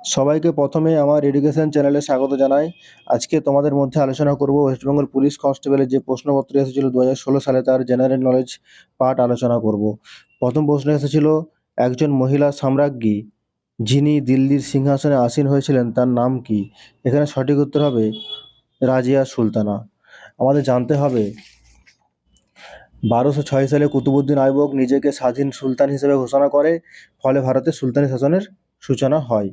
সবাইকে প্রথমে আমার এডুকেশন চ্যানেলে স্বাগত জানাই। আজকে তোমাদের মধ্যে আলোচনা করব ওয়েস্ট বেঙ্গল পুলিশ কনস্টেবলের যে প্রশ্নপত্র এসেছিল 2016 সালে, তার জেনারেল নলেজ পার্ট আলোচনা করব। প্রথম প্রশ্ন এসেছিল, একজন মহিলা সম্রাজ্ঞী যিনি দিল্লির সিংহাসনে আসীন হয়েছিলেন তার নাম কি? এখানে সঠিক উত্তর হবে রাজিয়া সুলতানা। আমাদের জানতে হবে 1206 সালে কুতুবউদ্দিন আইবক নিজেকে স্বাধীন সুলতান হিসেবে ঘোষণা করে, ফলে ভারতে সুলতানি শাসনের সূচনা হয়।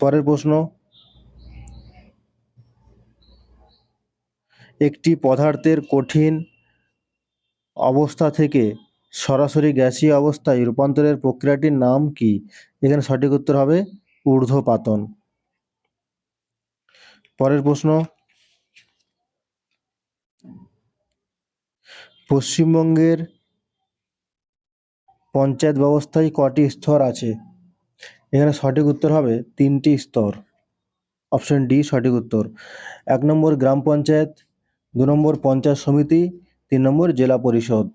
পরের প্রশ্ন, একটি পদার্থের কঠিন অবস্থা থেকে সরাসরি গ্যাসীয় অবস্থায় রূপান্তরের প্রক্রিয়াটির নাম কি? এখানে সঠিক উত্তর হবে ঊর্ধ্বপাতন। পরের প্রশ্ন, পশ্চিমবঙ্গের পঞ্চায়েত ব্যবস্থায় কটি স্তর আছে? এখানে সঠিক উত্তর হবে 3টি স্তর। অপশন ডি সঠিক উত্তর। 1 নম্বর গ্রাম পঞ্চায়েত, 2 নম্বর পঞ্চায়েত সমিতি, 3 নম্বর জেলা পরিষদ।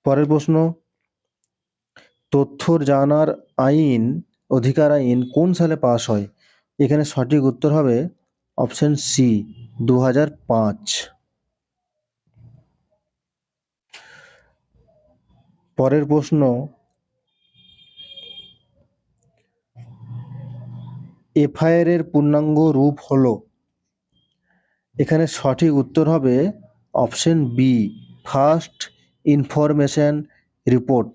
পরের প্রশ্ন, তথ্য জানার আইন অধিকার আইন কোন সালে পাস হয়? এখানে সঠিক উত্তর হবে অপশন সি 2005। পরের প্রশ্ন, এফআইআর এর পূর্ণাঙ্গ রূপ হলো? এখানে সঠিক উত্তর হবে option B first information report.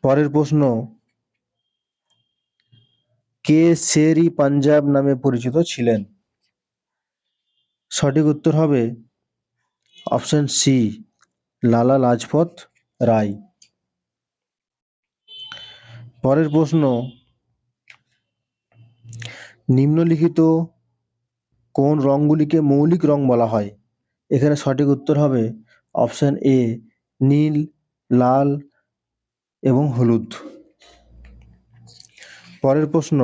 পরের প্রশ্ন, কে শের-ই পাঞ্জাব নামে পরিচিত ছিলেন? সঠিক উত্তর হবে অপশন সি লালা লাজপত রায়। পরের প্রশ্ন, নিম্নলিখিত কোন রঙগুলিকে মৌলিক রং বলা হয়? এখানে সঠিক উত্তর হবে অপশন এ নীল, লাল এবং হলুদ। পরের প্রশ্ন,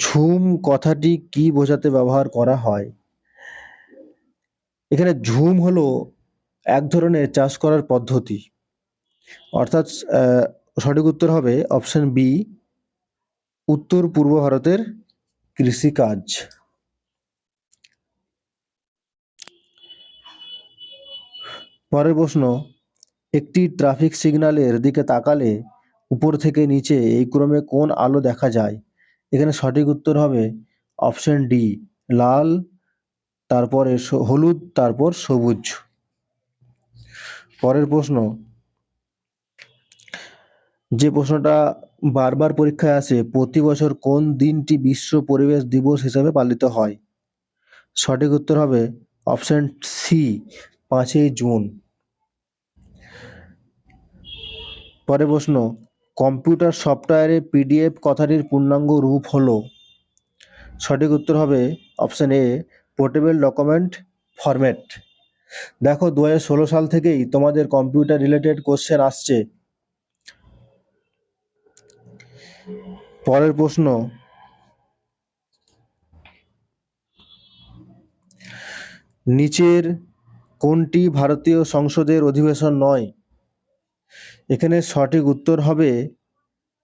ঝুম কথাটি কি বোঝাতে ব্যবহার করা হয়? এখানে ঝুম হলো এক ধরনের চাষ করার পদ্ধতি, অর্থাৎ সঠিক উত্তর হবে অপশন বি উত্তর পূর্ব ভারতের কৃষিকাজ। পরের প্রশ্ন, একটি ট্রাফিক সিগন্যালের দিকে তাকালে উপর থেকে নিচে এই ক্রমে কোন আলো দেখা যায়? এখানে সঠিক উত্তর হবে অপশন ডি লাল, তারপরে হলুদ, তারপর সবুজ। পরের প্রশ্ন, যে প্রশ্নটা বারবার পরীক্ষায় আসে, প্রতি বছর কোন দিনটি বিশ্ব পরিবেশ দিবস হিসেবে পালিত হয়? সঠিক উত্তর হবে অপশন সি 5ই জুন। পরের প্রশ্ন, কম্পিউটার সফটওয়্যারে পিডিএফ কথাটির পূর্ণাঙ্গ রূপ হলো? সঠিক উত্তর হবে option A portable document format. দেখো 2016 সাল থেকেই তোমাদের কম্পিউটার রিলেটেড কোশ্চেন আসছে। পরের প্রশ্ন, নিচের কোনটি ভারতীয় সংসদের অধিবেশন নয়? এখানে সঠিক উত্তর হবে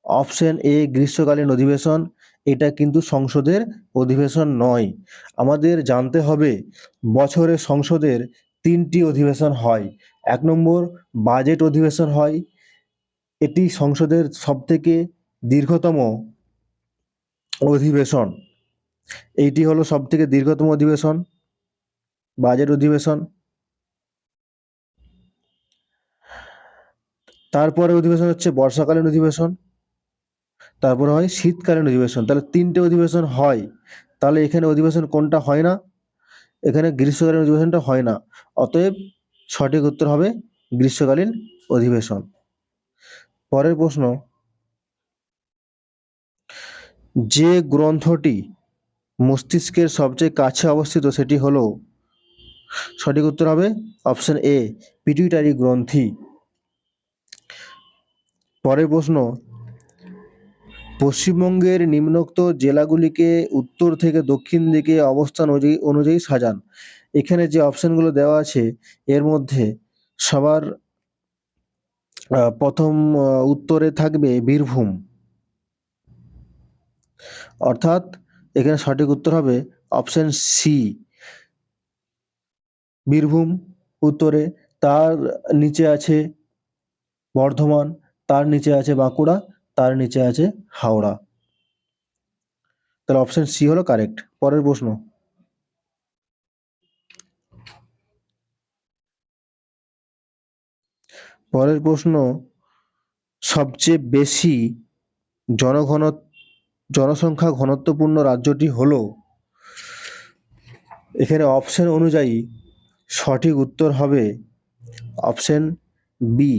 অপশন এ গ্রীষ্মকালীন অধিবেশন। এটা কিন্তু সংসদের অধিবেশন নয়। আমাদের জানতে হবে বছরে সংসদের 3টি অধিবেশন হয়। 1 নম্বর বাজেট অধিবেশন হয়, এটি সংসদের সবথেকে দীর্ঘতম অধিবেশন। এইটি হলো সবথেকে দীর্ঘতম অধিবেশন, বাজেট অধিবেশন। তারপরে অধিবেশন হচ্ছে বর্ষাকালীন অধিবেশন, তারপরে হয় শীতকালীন অধিবেশন। তাহলে 3টে অধিবেশন হয়, তাহলে এখানে অধিবেশন কোনটা হয় না? এখানে গ্রীষ্মকালীন অধিবেশনটা হয় না, অতএব সঠিক উত্তর হবে গ্রীষ্মকালীন অধিবেশন। পরের প্রশ্ন, যে গ্রন্থটি মস্তিষ্কের সবচেয়ে কাছে অবস্থিত সেটি হলো? সঠিক উত্তর হবে অপশন এ পিটুইটারি গ্রন্থি। পরের প্রশ্ন, পশ্চিমবঙ্গের নিম্নোক্ত জেলাগুলিকে উত্তর থেকে দক্ষিণ দিকে অবস্থান অনুযায়ী সাজান। এখানে যে অপশনগুলো দেওয়া আছে এর মধ্যে সবার প্রথম উত্তরে থাকবে বীরভূম, অর্থাৎ এখানে সঠিক উত্তর হবে অপশন সি, বীরভূম উত্তরে। তার নিচে আছে বর্ধমান, তার নিচে আছে বাঁকুড়া, তার নিচে আছে হাওড়া। তাহলে অপশন সি হলো কারেক্ট। পরের প্রশ্ন, পরের প্রশ্ন, সবচেয়ে বেশি জনসংখ্যা ঘনত্বপূর্ণ রাজ্যটি হলো, এখানে অপশন অনুযায়ী সঠিক উত্তর হবে অপশন বি,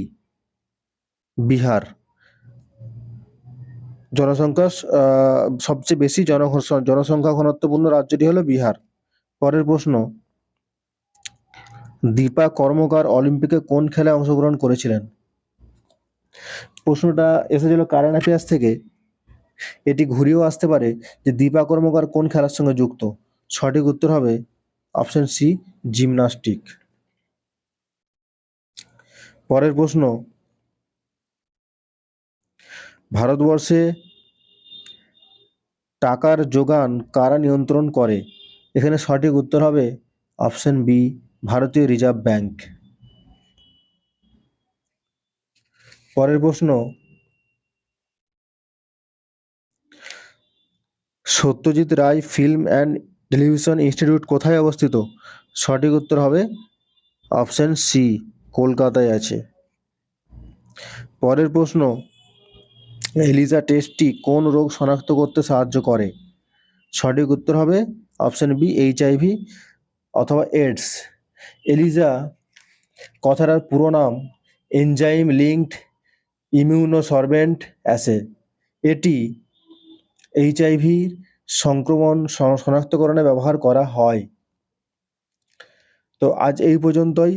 বিহার। সবচেয়ে বেশি জনসংখ্যা ঘনত্বপূর্ণ রাজ্যটি হলো বিহার। পরের প্রশ্ন, দীপা কর্মকার অলিম্পিকে কোন খেলায় অংশগ্রহণ করেছিলেন? প্রশ্নটা এসেছিল কারেন্ট অ্যাফেয়ার্স থেকে। এটি ঘুরিয়েও আসতে পারে যে দীপা কর্মকার কোন খেলার সঙ্গে যুক্ত। সঠিক উত্তর হবে অপশন সি, জিমনাস্টিক। পরের প্রশ্ন, ভারতবর্ষে টাকার যোগান কারা নিয়ন্ত্রণ করে? এখানে সঠিক উত্তর হবে অপশন বি, ভারতীয় রিজার্ভ ব্যাংক। পরের প্রশ্ন, Satyajit Ray film and television institute কোথায় অবস্থিত? সঠিক উত্তর হবে অপশন সি, কলকাতায় আছে। পরের প্রশ্ন, এলিজা টেস্টটি কোন রোগ শনাক্ত করতে সাহায্য করে? সঠিক উত্তর হবে অপশন বি, এইচআইভি অথবা এইডস। এলিজা কথাটার পুরো নাম এনজাইম লিঙ্কড ইমিউনোসরবেন্ট অ্যাসে। এটি এইচআইভির সংক্রমণ শনাক্তকরণে ব্যবহার করা হয়। তো আজ এই পর্যন্তই।